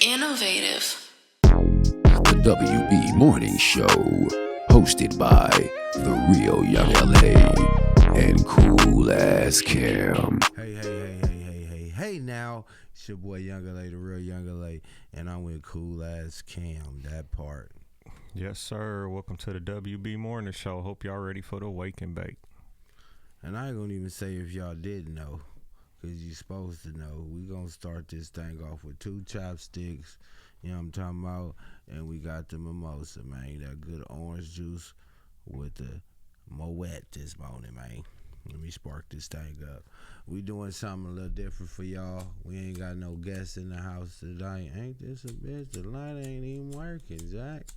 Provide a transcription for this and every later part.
Innovative. The WB Morning Show, hosted by The Real Young LA and Cool Ass Cam. Hey now, it's your boy Young LA, The Real Young LA, and I'm with Cool Ass Cam, that part. Yes, sir. Welcome to the WB Morning Show. Hope y'all ready for the wake and bake. And I ain't gonna even say if y'all didn't know, because you're supposed to know. We gonna start this thing off with 2 chopsticks, you know what I'm talking about? And we got the mimosa, man. That good orange juice with the Moet this morning, man. Let me spark this thing up. We doing something a little different for y'all. We ain't got no guests in the house today. Ain't this a bitch? The light ain't even working, Jack.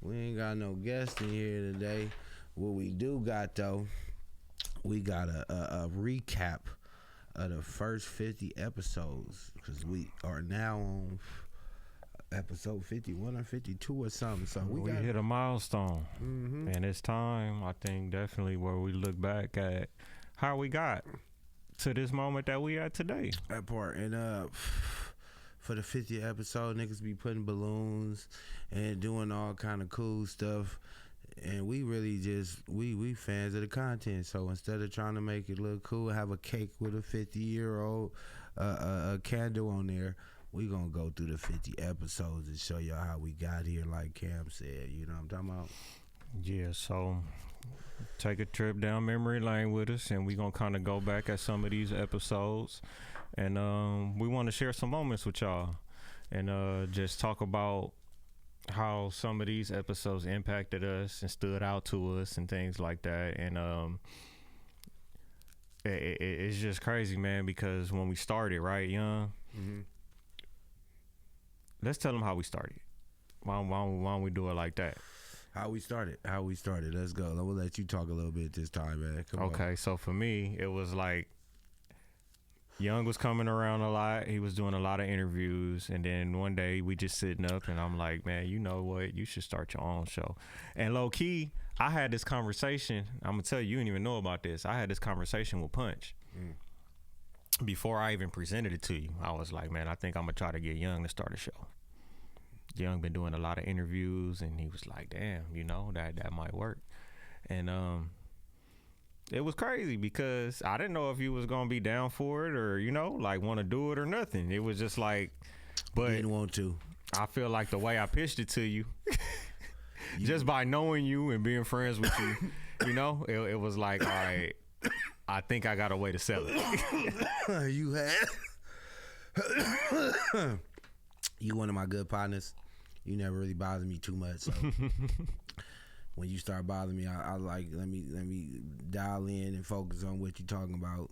We ain't got no guests in here today. What we do got, though, we got a recap of the first 50 episodes, because we are now on episode 51 or 52 or something. So we hit a milestone, and it's time, I think, definitely where we look back at how we got to this moment that we at today. That part. And for the 50th episode, niggas be putting balloons and doing all kind of cool stuff. And we really just, we fans of the content. So instead of trying to make it look cool, have a cake with a 50-year-old a candle on there, we gonna go through the 50 episodes and show y'all how we got here, like Cam said. You know what I'm talking about? Yeah, so take a trip down memory lane with us, and we gonna kind of go back at some of these episodes. And we want to share some moments with y'all and just talk about how some of these episodes impacted us and stood out to us and things like that. And it's just crazy, man, because when we started, right, Young? Mm-hmm. Let's tell them how we started. Why don't we do it like that? How we started. Let's go. I will let you talk a little bit this time, man. Come on. So for me, it was like Young was coming around a lot. He was doing a lot of interviews. And then one day we just sitting up and I'm like, man, you know what? You should start your own show. And low key, I had this conversation. I'm going to tell you, you didn't even know about this. I had this conversation with Punch. Before I even presented it to you. I was like, man, I think I'm going to try to get Young to start a show. Young been doing a lot of interviews, and he was like, damn, you know, that might work. And it was crazy because I didn't know if you was gonna be down for it or, you know, like want to do it or nothing. It was just like, but didn't want to. I feel like the way I pitched it to you, just by knowing you and being friends with you, you know, it was like, all right, I think I got a way to sell it. You had you one of my good partners. You never really bothered me too much. So when you start bothering me, I like let me dial in and focus on what you're talking about.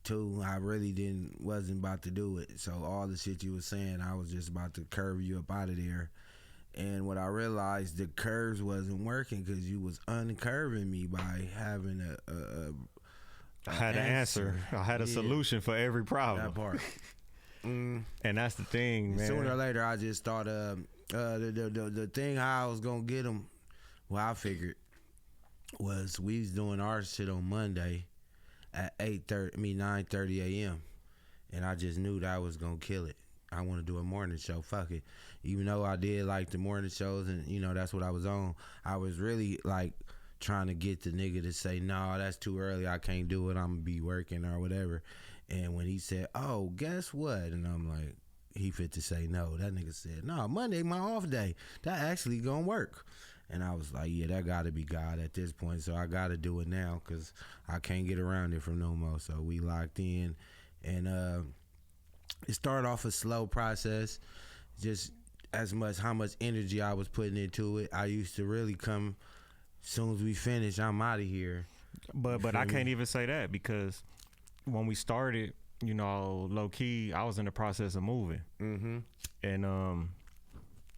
Too, I really wasn't about to do it. So all the shit you was saying, I was just about to curve you up out of there. And what I realized, the curves wasn't working because you was uncurving me by having I had an answer. I had a solution for every problem. That part. And that's the thing, man. Sooner or later, I just thought the thing how I was gonna get them. Well, I figured was we was doing our shit on Monday at 9:30 a.m. and I just knew that I was gonna kill it. I want to do a morning show. Fuck it. Even though I did like the morning shows and you know that's what I was on, I was really like trying to get the nigga to say, no, that's too early. I can't do it. I'm gonna be working or whatever. And when he said, oh, guess what? And I'm like, he fit to say no. That nigga said, no, Monday my off day. That actually gonna work. And I was like, yeah, that gotta be God at this point. So I gotta do it now because I can't get around it from no more. So we locked in. And it started off a slow process. Just as much how much energy I was putting into it. I used to really come, as soon as we finish, I'm out of here. But I can't even say that because when we started, you know, low key, I was in the process of moving. Mm-hmm. And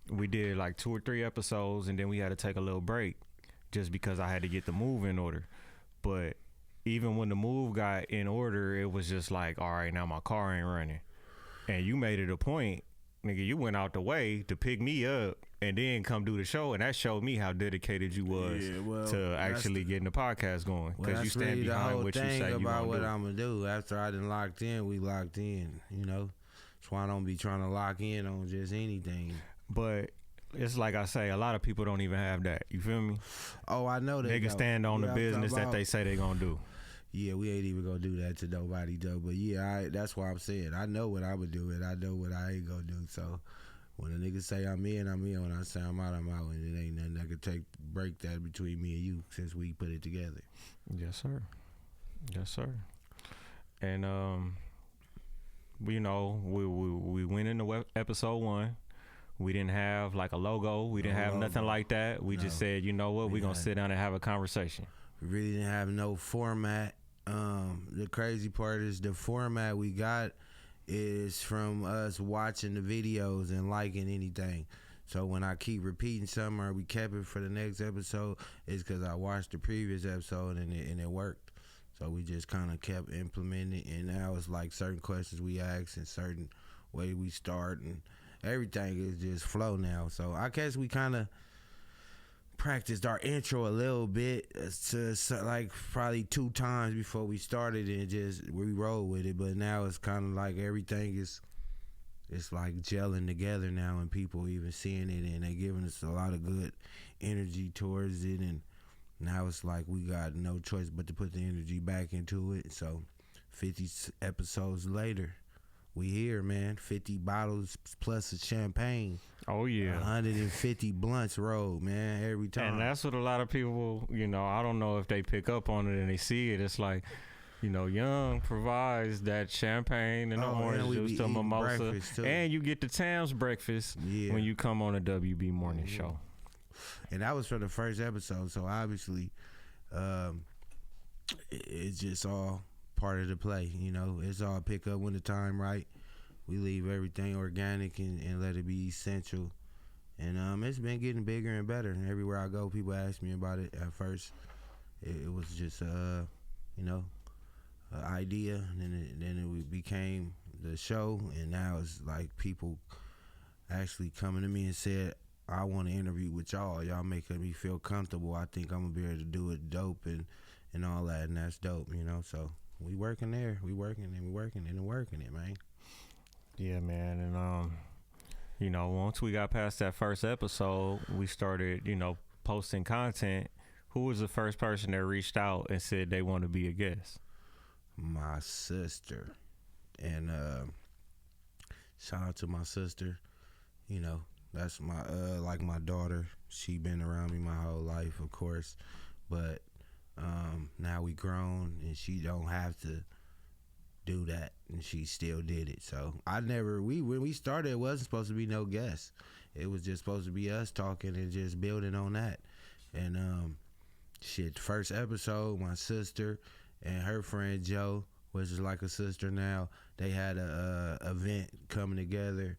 we did like 2 or 3 episodes, and then we had to take a little break just because I had to get the move in order. But even when the move got in order, it was just like, all right, now my car ain't running. And you made it a point, nigga, you went out the way to pick me up and then come do the show, and that showed me how dedicated you was to actually getting the podcast going. Because you stand behind what you say you about gonna what do. I'm gonna do. After I done locked in, we locked in. You know, That's why I don't be trying to lock in on just anything. But it's like I say, a lot of people don't even have that. You feel me? Oh, I know that. They can stand on the business that they say they gonna do. Yeah, we ain't even gonna do that to nobody though. But yeah, that's why I'm saying I know what I would do and I know what I ain't gonna do. So when a nigga say I'm in, I'm in. When I say I'm out, I'm out. And it ain't nothing that could break that between me and you since we put it together. Yes, sir. Yes, sir. And you know, we went into episode 1. We didn't have like a logo. We didn't have nothing like that. We just said, you know what, we're gonna sit down and have a conversation. We really didn't have no format. The crazy part is the format we got is from us watching the videos and liking anything. So when I keep repeating something or we kept it for the next episode, it's because I watched the previous episode and it worked. So we just kind of kept implementing it, and now it's like certain questions we ask and certain way we start, and everything is just flow now. So I guess we kind of practiced our intro a little bit to like probably 2 times before we started, and just we rolled with it. But now it's kind of like everything is, it's like gelling together now, and people even seeing it, and they giving us a lot of good energy towards it. And now it's like we got no choice but to put the energy back into it. So 50 episodes later, we here, man. 50 bottles plus a champagne. Oh, yeah. 150 blunts rolled, man, every time. And that's what a lot of people, you know, I don't know if they pick up on it and they see it. It's like, you know, Young provides that champagne and the orange juice to mimosa. And you get the Tams breakfast when you come on a WB morning show. And that was for the first episode. So obviously, it's just all part of the play, you know. It's all pick up when the time right. We leave everything organic and let it be essential. And it's been getting bigger and better. And everywhere I go, people ask me about it. At first, it was just you know, an idea, and then it became the show. And now it's like people actually coming to me and said, I want to interview with y'all. Y'all making me feel comfortable. I think I'm gonna be able to do it dope and all that, and that's dope, you know. So we working there. We working it, man. Yeah, man. And you know, once we got past that first episode, we started, you know, posting content. Who was the first person that reached out and said they want to be a guest? My sister. And shout out to my sister. You know, that's my like my daughter. She been around me my whole life, of course, but now we grown and she don't have to do that, and she still did it. So when we started, it wasn't supposed to be no guests. It was just supposed to be us talking and just building on that. And first episode, my sister and her friend Joe, which is like a sister now, they had a event coming together.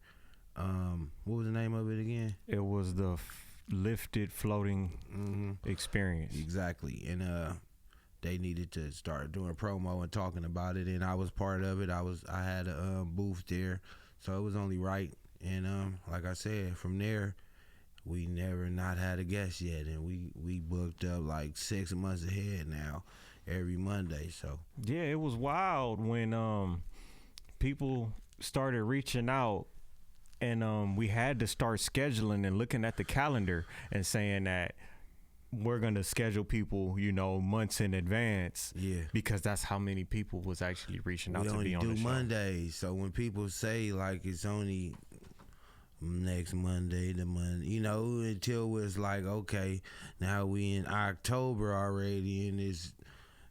What was the name of it again? It was the Lifted Floating Experience. Exactly. And they needed to start doing promo and talking about it, and I was part of it. I had a booth there, so it was only right. And like I said, from there, we never not had a guest yet, and we booked up like 6 months ahead now, every Monday. So yeah, it was wild when people started reaching out. And we had to start scheduling and looking at the calendar and saying that we're going to schedule people, you know, months in advance. Yeah. Because that's how many people was actually reaching out to be on the show. We only do Mondays. So when people say, like, it's only next Monday, you know, until it's like, okay, now we in October already and it's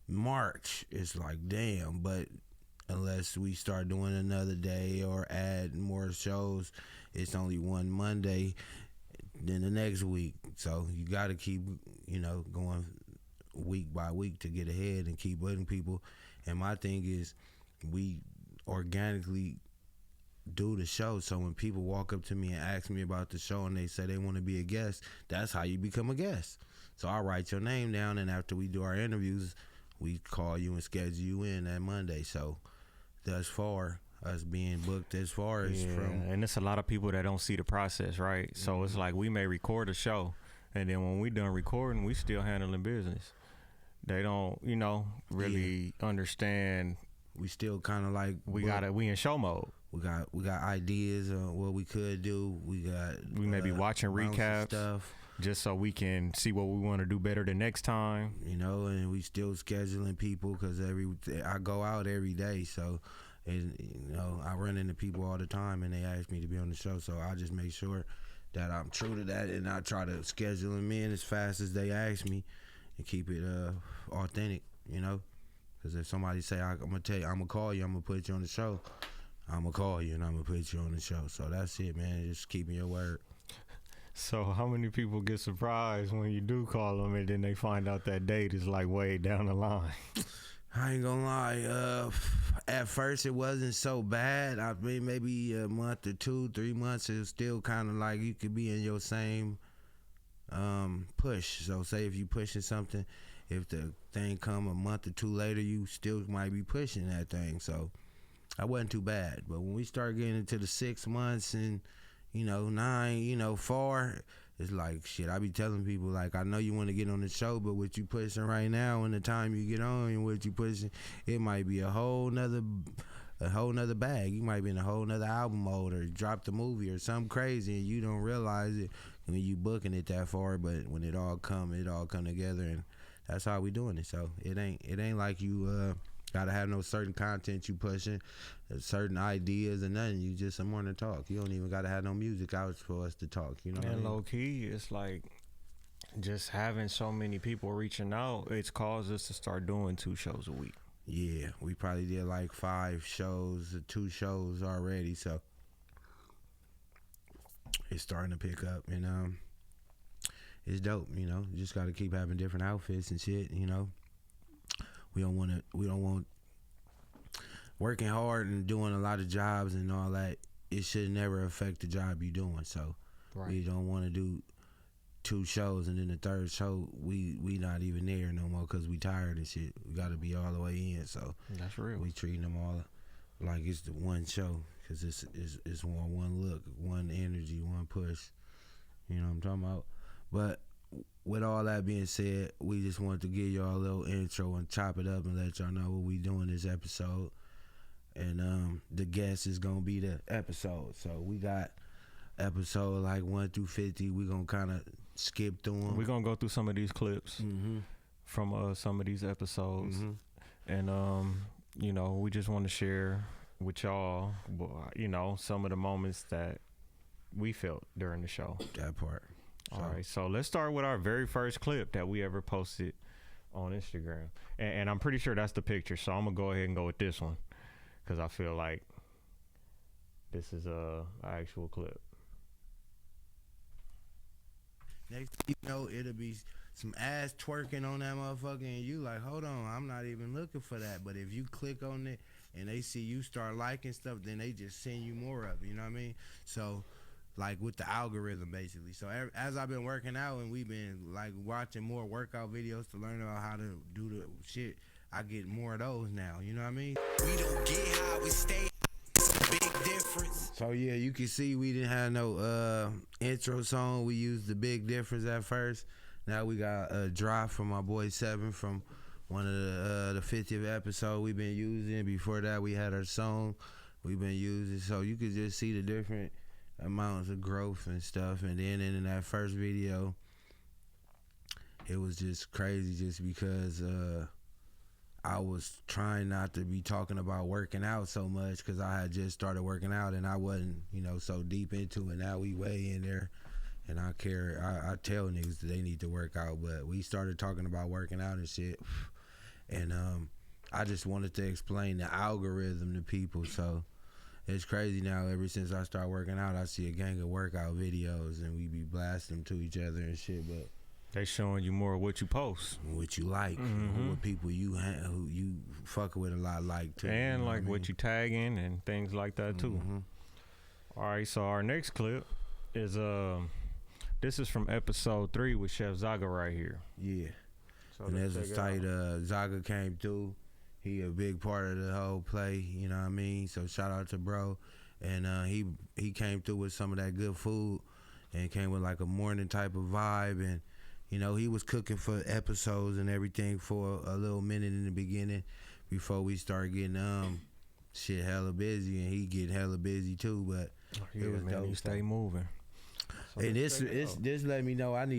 March. It's like, damn, but unless we start doing another day or add more shows, it's only one Monday, then the next week. So you got to keep, you know, going week by week to get ahead and keep letting people. And my thing is, we organically do the show. So when people walk up to me and ask me about the show and they say they want to be a guest, that's how you become a guest. So I'll write your name down, and after we do our interviews, we call you and schedule you in that Monday. So thus far, us being booked as far as and it's a lot of people that don't see the process, right? So it's like we may record a show, and then when we done recording, we still handling business. They don't, you know, really understand. We still kind of like we in show mode. we got ideas on what we could do. We may be watching rounds of recaps stuff, just so we can see what we want to do better the next time. you know, and we still scheduling people because I go out every day, so. And, you know, I run into people all the time, and they ask me to be on the show, so I just make sure that I'm true to that, and I try to schedule them in as fast as they ask me, and keep it authentic, you know. Because if somebody say I'm gonna tell you, I'm gonna call you, I'm gonna put you on the show, I'm gonna call you and I'm gonna put you on the show. So that's it, man. Just keeping your word. So how many people get surprised when you do call them and then they find out that date is like way down the line? I ain't gonna lie. At first, it wasn't so bad. I mean, maybe a month or 2, 3 months, it was still kind of like you could be in your same push. So, say if you pushing something, if the thing come a month or 2 later, you still might be pushing that thing. So, I wasn't too bad. But when we start getting into the 6 months and 9, 4. It's like, shit, I be telling people, like, I know you want to get on the show, but what you pushing right now and the time you get on and what you pushing, it might be a whole nother bag. You might be in a whole nother album mode or drop the movie or something crazy and you don't realize it when you booking it that far, but when it all come together, and that's how we doing it. So it ain't like you gotta have no certain content you pushing, certain ideas and nothing. You just some morning talk. You don't even gotta have no music out for us to talk. You know. And low key, it's like just having so many people reaching out. It's caused us to start doing 2 shows a week. Yeah, we probably did like 5 shows, 2 shows already. So it's starting to pick up, and it's dope. You know, you just gotta keep having different outfits and shit. You know. We don't want working hard and doing a lot of jobs and all that. It should never affect the job you're doing. So right. We don't want to do 2 shows and then the 3rd show we not even there no more because we tired and shit. We got to be all the way in. So that's real. We treating them all like it's the one show because it's one look, one energy, one push. You know what I'm talking about? But with all that being said, we just wanted to give y'all a little intro and chop it up and let y'all know what we doing this episode. And the guest is gonna be the episode. So we got episode like 1 through 50. We gonna kind of skip through them. We gonna go through some of these clips from some of these episodes, and we just want to share with y'all, some of the moments that we felt during the show. That part. All right, so let's start with our very first clip that we ever posted on Instagram. And I'm pretty sure that's the picture, so I'm going to go ahead and go with this one because I feel like this is an actual clip. Next thing you know, it'll be some ass twerking on that motherfucker, and you like, hold on, I'm not even looking for that. But if you click on it and they see you start liking stuff, then they just send you more of it, you know what I mean? So... like with the algorithm basically. So as I've been working out and we've been like watching more workout videos to learn about how to do the shit, I get more of those now, you know what I mean? We don't get how we stay. It's a big difference. So yeah, you can see we didn't have no intro song. We used the Big Difference at first. Now we got a drop from my boy Seven from one of the 50th episode we've been using. Before that we had our song we've been using. So you could just see the different amounts of growth and stuff. And then in that first video it was just crazy just because I was trying not to be talking about working out so much because I had just started working out and I wasn't so deep into it. Now we way in there and I tell niggas that they need to work out, but we started talking about working out and shit, and I just wanted to explain the algorithm to people. So it's crazy now. Ever since I start working out, I see a gang of workout videos, and we be blasting them to each other and shit. But they showing you more of what you post, what you like, what people who you fuck with a lot like too, and like what you tagging and things like that too. All right, so our next clip is this is from episode 3 with Chef Zaga right here. Yeah, so and this was tight. Zaga came through. He a big part of the whole play, you know what I mean? So shout out to bro. And he came through with some of that good food and came with like a morning type of vibe. And, he was cooking for episodes and everything for a little minute in the beginning before we started getting shit hella busy, and he get hella busy too. But it was dope. You stay moving. So And this let me know I had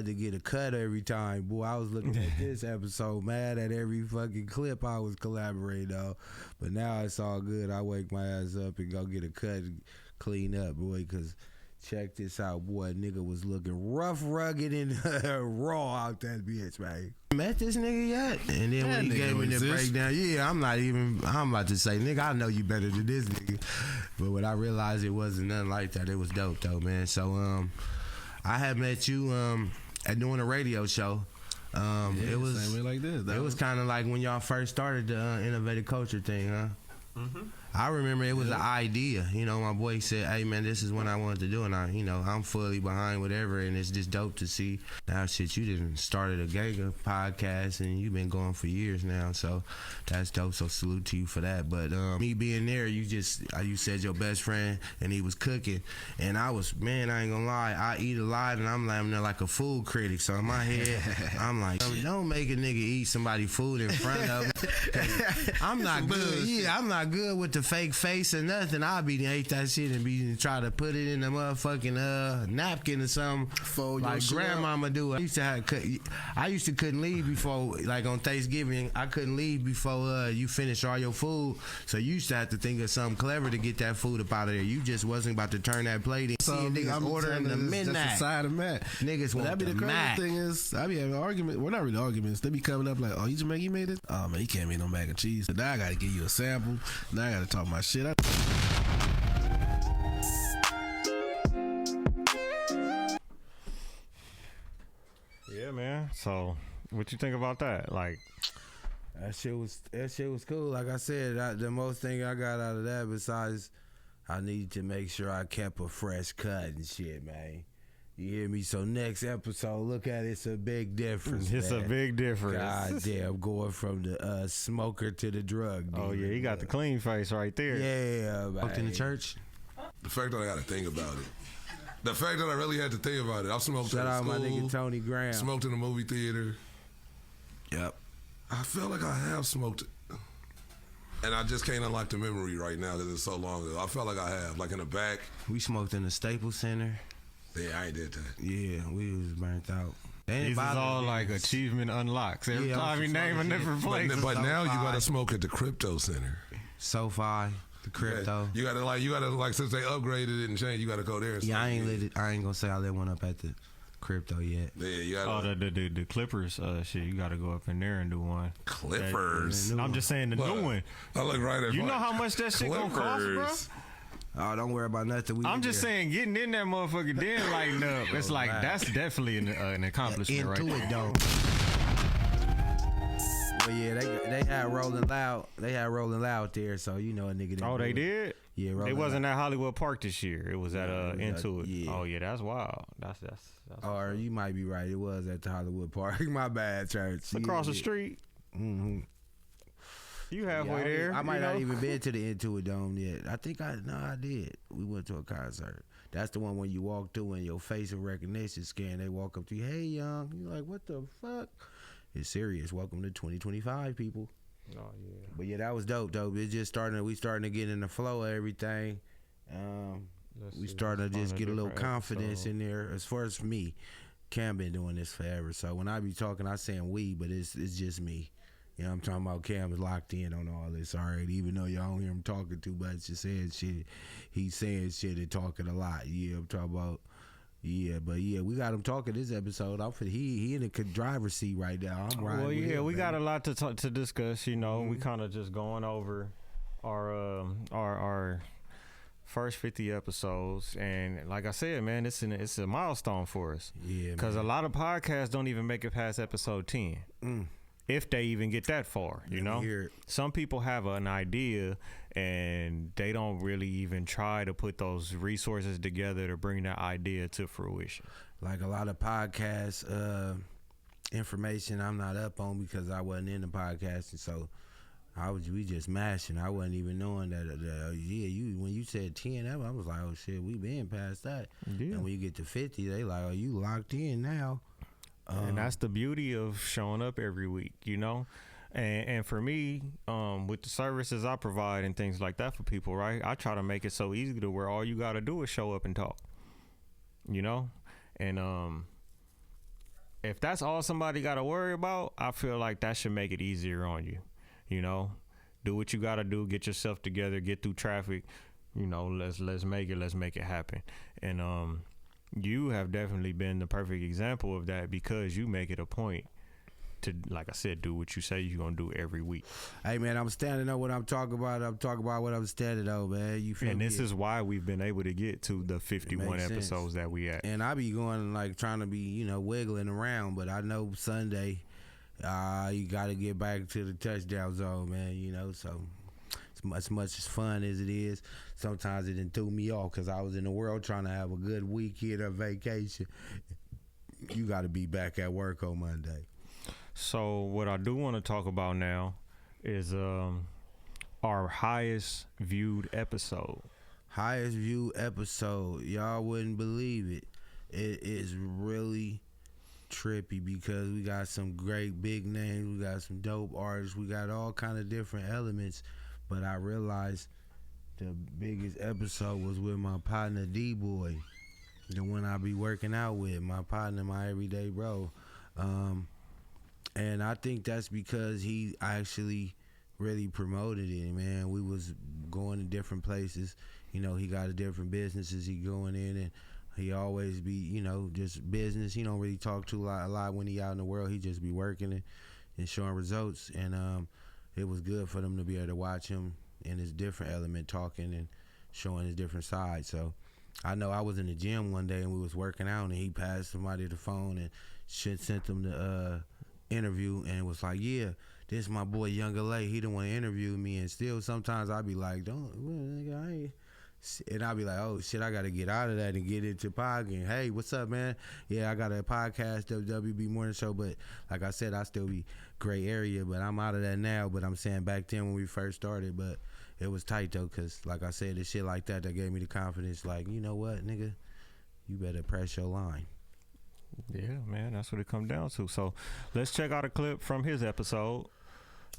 to get a cut every time. Boy, I was looking at this episode mad at every fucking clip I was collaborating on. But now it's all good. I wake my ass up and go get a cut and clean up, boy, because check this out, boy. Nigga was looking rough, rugged, and raw out that bitch, man. Met this nigga yet? And then when he gave me the breakdown, I'm about to say, nigga, I know you better than this nigga. But when I realized it wasn't nothing like that, it was dope though, man. So I had met you at doing a radio show. It was same way like this. It was kind of like when y'all first started the innovative culture thing, huh? Mm-hmm. I remember it was an idea. You know, my boy said, "Hey man, this is what I wanted to do," and I'm fully behind whatever. And it's just dope to see now. Shit, you didn't started a gang of podcasts, and you've been going for years now. So that's dope. So salute to you for that. But me being there, you said your best friend, and he was cooking, and I was, man, I ain't gonna lie, I eat a lot, and I'm like a food critic. So in my head, I'm like, don't make a nigga eat somebody food in front of me. I'm not good. Yeah, I'm not good with the fake face or nothing. I'll be ate that shit and be try to put it in the motherfucking napkin or something. Fold like grandmama do. I used to couldn't leave before, like on Thanksgiving, I couldn't leave before you finish all your food. So you used to have to think of something clever to get that food up out of there. You just wasn't about to turn that plate in. So niggas ordering the midnight. That's the side of Matt. Niggas want that be the crazy Mac. thing is, I be having arguments. Well, not really arguments. They be coming up like, "Oh, you made it? Oh man, you can't make no mac and cheese." So now I gotta give you a sample. Now I gotta talk my shit. Yeah, man. So, what you think about that? Like, that shit was cool. Like I said, the most thing I got out of that, besides I need to make sure I kept a fresh cut and shit, man. You hear me? So next episode, look at it's a big difference. it's man. a big difference. God damn, going from the smoker to the drug dealer. Oh yeah, you got the clean face right there. Yeah, man. Walked in the church. The fact that I got to think about it. The fact that I really had to think about it. I've smoked Shout in out school, my nigga Tony Graham. smoked in the movie theater. Yep. I feel like I have smoked it. And I just can't unlock the memory right now because it's so long ago. I felt like I have, like in the back. We smoked in the Staples Center. Yeah, I ain't did that. Yeah, we was burnt out. These is all like achievement unlocks. Every time you name a different place. But now you got to smoke at the Crypto Center. SoFi, the crypto. You got to since they upgraded it and changed, you got to go there. And I ain't gonna say I lit one up at the crypto yet. Yeah, you got to. The Clippers shit, you got to go up in there and do one. Clippers. I'm just saying the new one. I look right at you know how much that shit gonna cost, bro? Oh, don't worry about nothing. I'm just saying, getting in that motherfucker, then lighting up. It's like that's definitely an accomplishment, right? Into it though. Well, yeah, they had Rolling Loud. They had Rolling Loud there, so you know a nigga. Oh, they did. Yeah, it wasn't at Hollywood Park this year. It was at Into It. Yeah. Oh yeah, that's wild. That's. Or you might be right. It was at the Hollywood Park. My bad, church. It's across the street. Mm-hmm. You halfway there. I might not even been to the Into It Dome yet. I think I did. We went to a concert. That's the one when you walk through and your facial recognition scan. They walk up to you, "Hey, young." You're like, "What the fuck?" It's serious. Welcome to 2025, people. Oh yeah. But yeah, that was dope. It's just we starting to get in the flow of everything. We starting to just get a little confidence in there. As far as me, Cam been doing this forever. So when I be talking, I saying we, but it's just me. You know, I'm talking about Cam is locked in on all this already, even though y'all don't hear him talking too much, just saying shit. He's saying shit and talking a lot. Yeah, I'm talking about. Yeah, but yeah, we got him talking this episode. He in the driver's seat right now. I'm riding. Well, yeah, we got a lot to discuss. You know, we Mm-hmm. kind of just going over our first 50 episodes, and like I said, man, it's a milestone for us. Yeah, because a lot of podcasts don't even make it past episode 10. If they even get that far, you know. Some people have an idea and they don't really even try to put those resources together to bring that idea to fruition. Like a lot of podcast information I'm not up on because I wasn't in the podcasting, so we just mashing. I wasn't even knowing that. When you said 10, I was like, oh shit, we been past that. Yeah. And when you get to 50, they like, oh, you locked in now. And that's the beauty of showing up every week, you know? And for me, with the services I provide and things like that for people, right? I try to make it so easy to where all you got to do is show up and talk, you know? And if that's all somebody got to worry about, I feel like that should make it easier on you, you know? Do what you got to do, get yourself together, get through traffic, you know, let's make it happen. And you have definitely been the perfect example of that because you make it a point to, like I said, do what you say you're gonna do every week. Hey man, I'm standing on what I'm talking about. I'm talking about what I'm standing on, man. You feel me? And this is why we've been able to get to the 51 episodes that we at. And I be going like trying to be, you know, wiggling around, but I know Sunday, you got to get back to the touchdown zone, man. You know, so as much as fun as it is, sometimes it done threw me off because I was in the world trying to have a good weekend or vacation. You got to be back at work on Monday. So what I do want to talk about now is our highest viewed episode. Highest viewed episode. Y'all wouldn't believe it. It is really trippy because we got some great big names. We got some dope artists. We got all kind of different elements. But I realized the biggest episode was with my partner D-Boy, the one I be working out with, my partner, my everyday bro. And I think that's because he actually really promoted it, man. We was going to different places. You know, he got different businesses he going in, and he always be, you know, just business. He don't really talk too a lot when he out in the world. He just be working and showing results. And it was good for them to be able to watch him in his different element, talking and showing his different side. So I know I was in the gym one day and we was working out, and he passed somebody the phone and sent them the interview, and it was like, yeah, this is my boy Younger Lay. He didn't want to interview me, and still sometimes I be like, and I be like, oh shit, I got to get out of that and get into podcasting. Hey, what's up, man? Yeah, I got a podcast, WWB Morning Show, but like I said, I still be gray area, but I'm out of that now. But I'm saying back then when we first started, but it was tight though, because like I said, the shit like that gave me the confidence, like, you know what, nigga, you better press your line. Yeah, man, that's what it come down to. So let's check out a clip from his episode.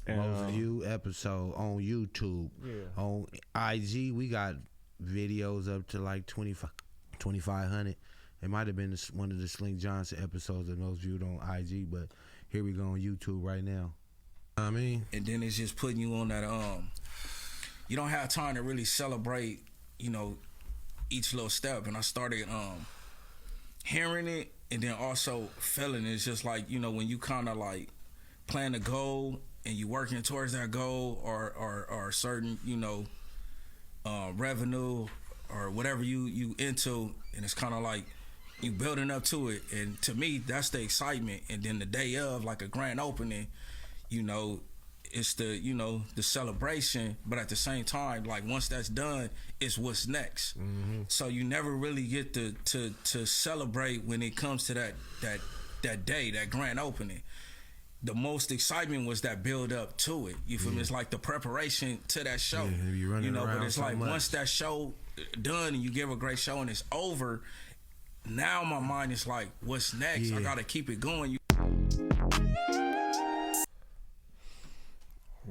Most viewed episode on YouTube. Yeah. On IG, we got videos up to like 2,500. It might have been one of the Slink Johnson episodes that most viewed on IG, but here we go on YouTube right now. I mean, and then it's just putting you on that. You don't have time to really celebrate, you know, each little step. And I started hearing it and then also feeling it. It's just like, you know, when you kind of like plan a goal and you working towards that goal or certain, you know, revenue or whatever you into, and it's kind of like you building up to it. And to me, that's the excitement. And then the day of, like a grand opening, you know, it's the, you know, the celebration, but at the same time, like once that's done, it's what's next. Mm-hmm. So you never really get to celebrate when it comes to that day, that grand opening. The most excitement was that build up to it. You feel me? It's like the preparation to that show. Yeah, you know, but it's like much. Once that show done and you give a great show and it's over, now my mind is like, what's next? Yeah. I gotta keep it going.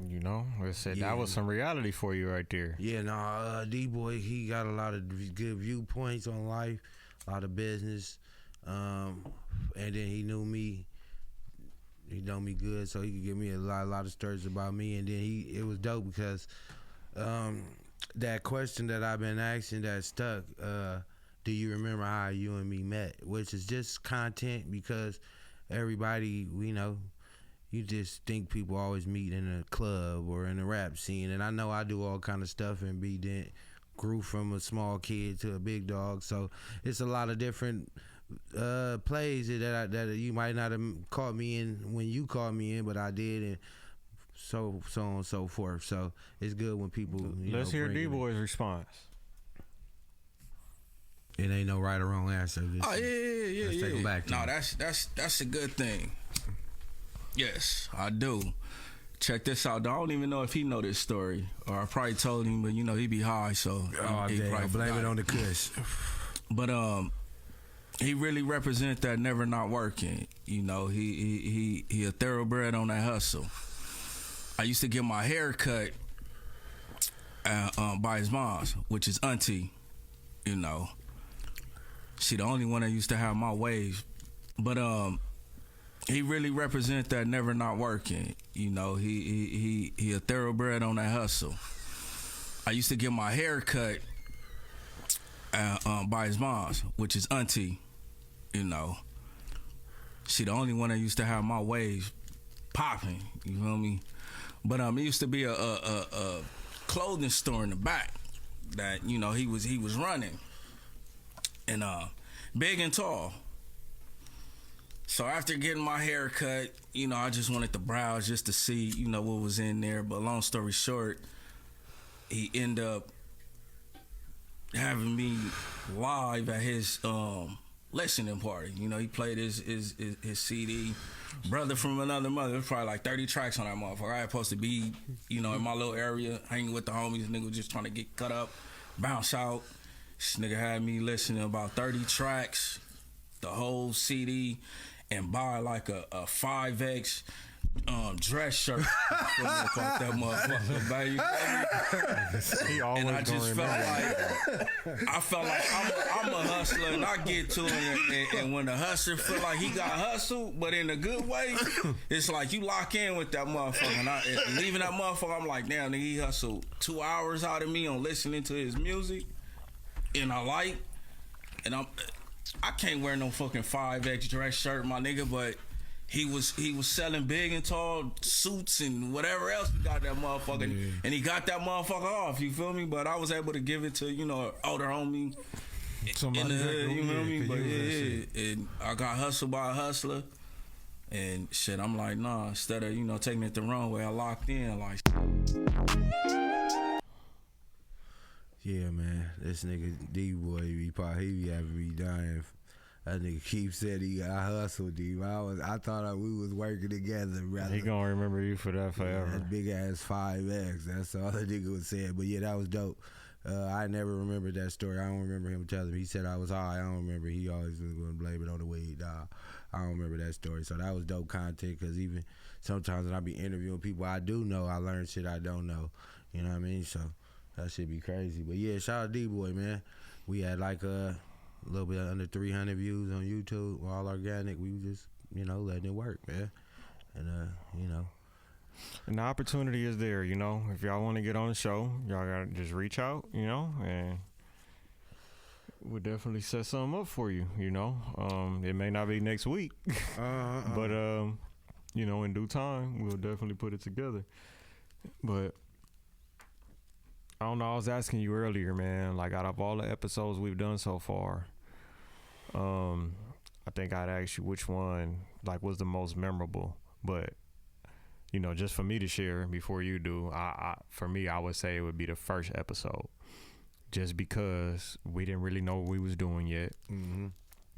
You know, I said that was some reality for you right there. Yeah, D-Boy, he got a lot of good viewpoints on life, a lot of business, and then he knew me. He know me good, so he could give me a lot of stories about me. And then it was dope because that question that I've been asking that stuck, do you remember how you and me met? Which is just content, because everybody, we know, you just think people always meet in a club or in a rap scene. And I know I do all kind of stuff and grew from a small kid to a big dog. So it's a lot of different plays that you might not have caught me in when you caught me in, but I did, and so on and so forth. So it's good when people. Let's hear D-Boy's response. It ain't no right or wrong answer. Oh yeah. Let's take it back. No, that's a good thing. Yes, I do. Check this out. I don't even know if he know this story, or I probably told him, but you know he be high, so he probably blame it on the kush. But he really represent that never not working. You know, he a thoroughbred on that hustle. I used to get my hair cut by his mom's, which is auntie. You know, she the only one that used to have my waves. But he really represent that never not working. You know, he a thoroughbred on that hustle. I used to get my hair cut by his mom's, which is auntie. You know, she the only one that used to have my waves popping. You feel me? But it used to be a clothing store in the back that, you know, he was running, and big and tall. So after getting my hair cut, you know, I just wanted to browse just to see, you know, what was in there. But long story short, he ended up having me live at his listening party. You know, he played his CD, Brother from Another Mother. There's probably like 30 tracks on that motherfucker. I was supposed to be, you know, in my little area, hanging with the homies. Nigga was just trying to get cut up, bounce out. This nigga had me listening to about 30 tracks, the whole CD, and buy like a 5X dress shirt. About that motherfucker, baby. And I just felt like I'm a hustler, and I get to it. And when the hustler feel like he got hustled, but in a good way, it's like you lock in with that motherfucker. And leaving that motherfucker, I'm like, damn, nigga, he hustled 2 hours out of me on listening to his music, and I can't wear no fucking 5X dress shirt, my nigga, but he was selling big and tall suits and whatever else he got that motherfucker, and he got that motherfucker off, you feel me? But I was able to give it to, you know, an older homie in the hood, you feel me? But and I got hustled by a hustler, and shit, I'm like, nah, instead of, you know, taking it the wrong way, I locked in, like. Yeah, man, this nigga D-Boy, he be having me dying. That nigga Keith said I hustled him. I thought we was working together, brother. He gonna remember you for that forever. That big ass 5X. That's all that nigga was saying. But yeah, that was dope. I never remembered that story. I don't remember him telling me. He said I was high. I don't remember. He always was gonna blame it on the weed. I don't remember that story. So that was dope content, because even sometimes when I be interviewing people I do know, I learn shit I don't know. You know what I mean? So that shit be crazy. But yeah, shout out D-Boy, man. We had like a little bit under 300 views on YouTube, all organic. We just, you know, letting it work, man. And you know, and the opportunity is there, you know. If y'all want to get on the show, y'all gotta just reach out, you know, and we'll definitely set something up for you, you know. It may not be next week, but you know, in due time, we'll definitely put it together. But I don't know, I was asking you earlier, man, like out of all the episodes we've done so far, I think I'd ask you which one like was the most memorable. But you know, just for me to share before you do, for me, I would say it would be the first episode, just because we didn't really know what we was doing yet.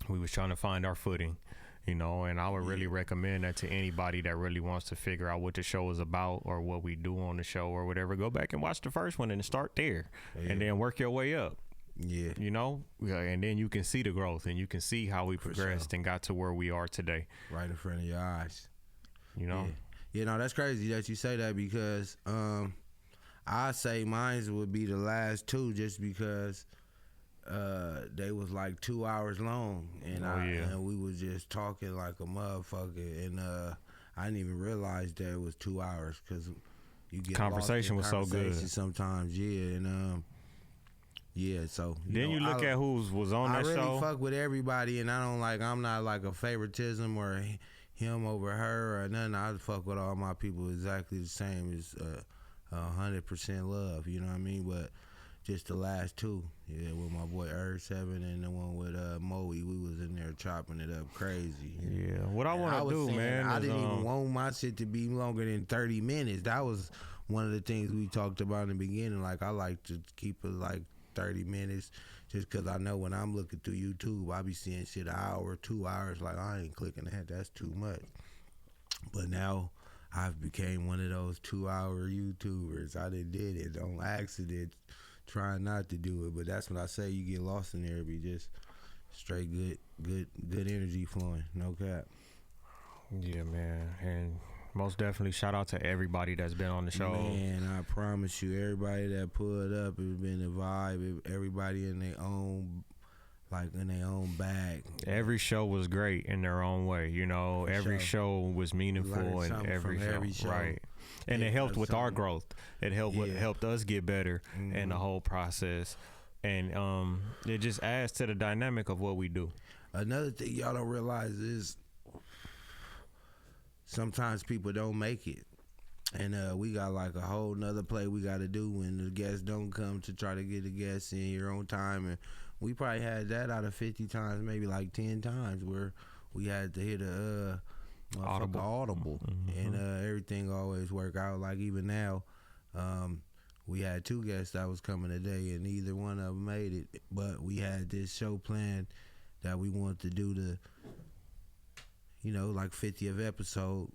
We was trying to find our footing, you know, and I would really recommend that to anybody that really wants to figure out what the show is about or what we do on the show or whatever. Go back and watch the first one and start there, and then work your way up. Yeah, you know, and then you can see the growth, and you can see how we progressed and got to where we are today, right in front of your eyes. You know, yeah, no, that's crazy that you say that, because I say mine would be the last two, just because they was like 2 hours long, and and we was just talking like a motherfucker, and I didn't even realize that it was 2 hours, because you get conversation was so good sometimes, and yeah, so then you look at who was on that show. I really fuck with everybody, and I'm not like a favoritism or him over her or nothing. I fuck with all my people exactly the same, as 100% love, you know what I mean? But just the last two, with my boy Earth7 and the one with Moe, we was in there chopping it up crazy. Yeah, what I want to do, man, I didn't even want my shit to be longer than 30 minutes. That was one of the things we talked about in the beginning. Like, I like to keep it like 30 minutes, just because I know when I'm looking through YouTube, I be seeing shit an hour, 2 hours. Like, I ain't clicking that. That's too much. But now I've became one of those 2 hour YouTubers. I did it on accident, trying not to do it. But that's what I say. You get lost in there, it be just straight good energy flowing. No cap. Yeah, man. And Most definitely. Shout out to everybody that's been on the show. Man, I promise you, everybody that pulled up, it's been a vibe. Everybody in their own, like in their own bag. Every show was great in their own way. You know, every show was meaningful, Learned and something every from show, every show. right? And Yeah, it helped with our something. growth. It helped Yeah. helped us get better in the whole process, and it just adds to the dynamic of what we do. Another thing y'all don't realize is sometimes people don't make it. And we got like a whole nother play we got to do when the guests don't come to try to get the guests in your own time. And we probably had that out of 50 times, maybe like 10 times where we had to hit a audible. And everything always work out. Like even now, we had 2 guests that was coming today and neither one of them made it. But we had this show planned that we wanted to do like 50th episode.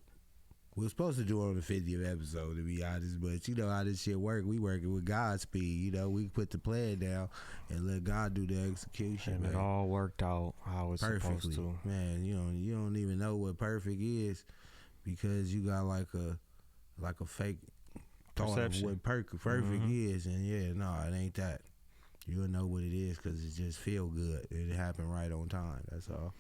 We were supposed to do it on the 50th episode, to be honest, but you know how this shit work. We working with Godspeed. We put the plan down and let God do the execution. And man. it all worked out how it's Perfectly, supposed to. man. You don't even know what perfect is because you got like a fake thought Perception. of what perfect is, and it ain't that. You'll know what it is because it just feel good. It happened right on time. That's all.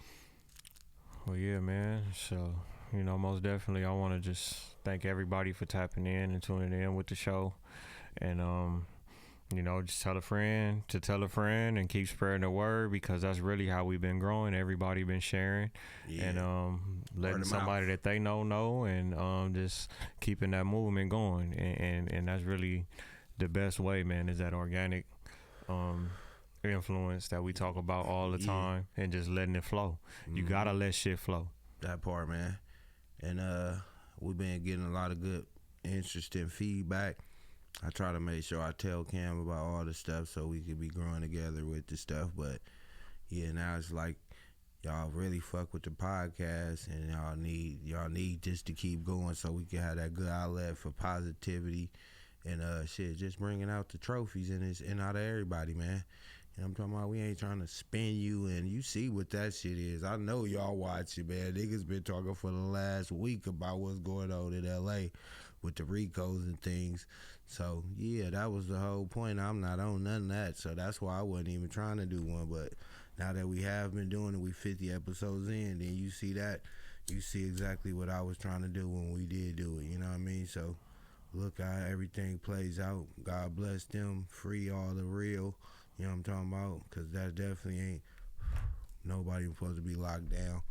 Well, yeah, man. So, most definitely, I want to just thank everybody for tapping in and tuning in with the show. And, just tell a friend to tell a friend and keep spreading the word because that's really how we've been growing. Everybody been sharing and letting somebody that they know and just keeping that movement going. And that's really the best way, man, is that organic influence that we talk about all the time and just letting it flow. You gotta let shit flow. That part, man. And we've been getting a lot of good, interesting feedback. I try to make sure I tell Cam about all the stuff so we could be growing together with the stuff. But yeah, now it's like y'all really fuck with the podcast and y'all need this to keep going so we can have that good outlet for positivity and just bringing out the trophies and out of everybody, man. And I'm talking about we ain't trying to spin you, and you see what that shit is. I know y'all watch it, man. Niggas been talking for the last week about what's going on in L.A. with the Ricos and things. So, yeah, that was the whole point. I'm not on none of that, so that's why I wasn't even trying to do one. But now that we have been doing it, we 50 episodes in, then you see that. You see exactly what I was trying to do when we did do it, you know what I mean? So, look how everything plays out. God bless them. Free all the real. You know what I'm talking about? Because that definitely ain't nobody supposed to be locked down.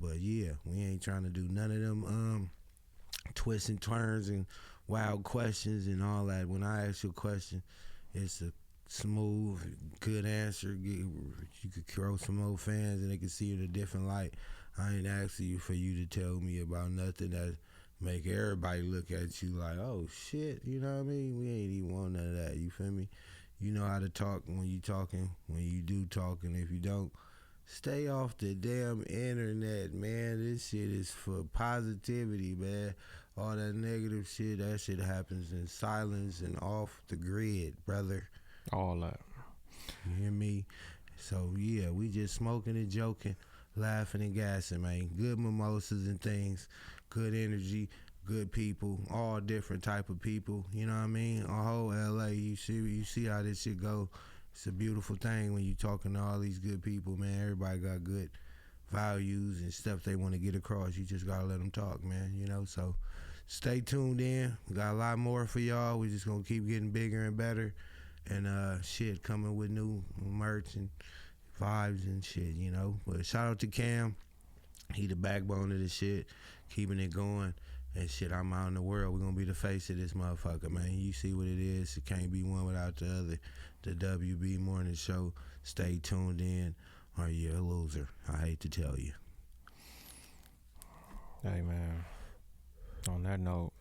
But yeah, we ain't trying to do none of them twists and turns and wild questions and all that. When I ask you a question, it's a smooth, good answer. You could throw some old fans and they can see it in a different light. I ain't asking you for you to tell me about nothing that make everybody look at you like, oh shit, you know what I mean? We ain't even want none of that, you feel me? You know how to talk when you talking, when you do talking. If you don't, stay off the damn internet, man. This shit is for positivity, man. All that negative shit, that shit happens in silence and off the grid, brother. All that. You hear me? So, yeah, we just smoking and joking, laughing and gassing, man. Good mimosas and things, good energy, good people, all different type of people. You know what I mean? A whole LA, you see how this shit go. It's a beautiful thing when you talking to all these good people, man. Everybody got good values and stuff they want to get across. You just gotta let them talk, man. So stay tuned in. We got a lot more for y'all. We just gonna keep getting bigger and better, and coming with new merch and vibes and shit. But shout out to Cam. He the backbone of this shit, keeping it going. And shit, I'm out in the world. We're going to be the face of this motherfucker, man. You see what it is. It can't be one without the other. The WB Morning Show. Stay tuned in or you're a loser. I hate to tell you. Hey, man. On that note,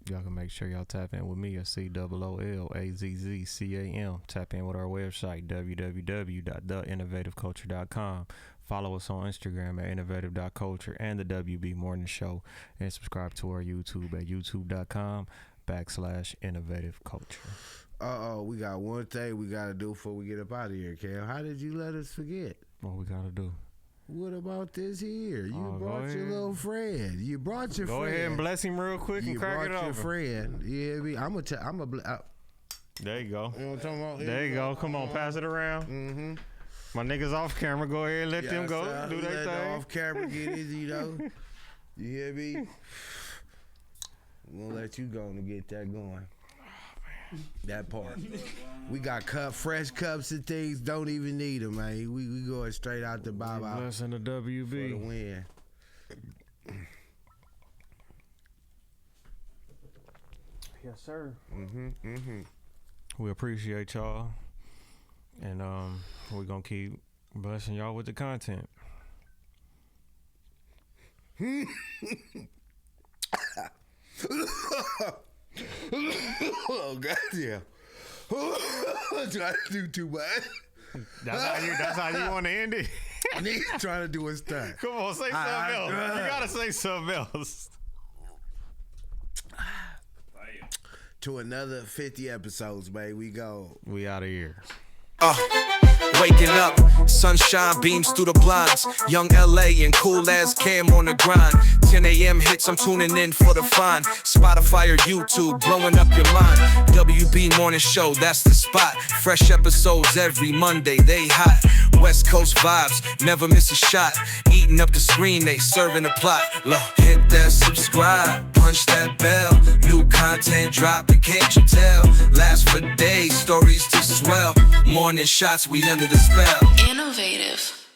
y'all can make sure y'all tap in with me at COOLAZZCAM. Tap in with our website, www.theinnovativeculture.com. Follow us on Instagram at innovative.culture and the WB Morning Show. And subscribe to our YouTube at youtube.com/innovativeculture. We got one thing we got to do before we get up out of here, Cam. How did you let us forget? What we got to do? What about this here? You Oh, brought go your ahead. little friend. You brought your Go friend. ahead and bless him real quick and You crack brought it your open. friend. You hear me? I'm There you go. you know what I'm talking about? There you go. Come on, pass it around. Mm-hmm. My niggas off camera. Go ahead and let them go. Do Let their the thing. off camera get it, you know. You hear me? We'll let you go and get that going. That part. We got fresh cups and things. Don't even need them, man. We going straight out the Bob out Blessing the for the WB. win. Yes, sir. Mm-hmm. We appreciate y'all, and we're gonna keep blessing y'all with the content. Oh goddamn! Trying to do too much. That's how you want to end it. He's trying to do his thing. Come on, say something else. You gotta say something else. To another 50 episodes, man. We go. We out of here. Waking up, sunshine beams through the blinds. Young LA and cool as Cam on the grind. 10 a.m. hits, I'm tuning in for the fine. Spotify or YouTube, blowing up your mind. WB Morning Show, that's the spot. Fresh episodes every Monday, they hot. West Coast vibes, never miss a shot. Eating up the screen, they serving the plot. Look, hit that subscribe, punch that bell. New content dropping, can't you tell? Last for days, stories to swell. Morning shots, we under the spell. Innovative.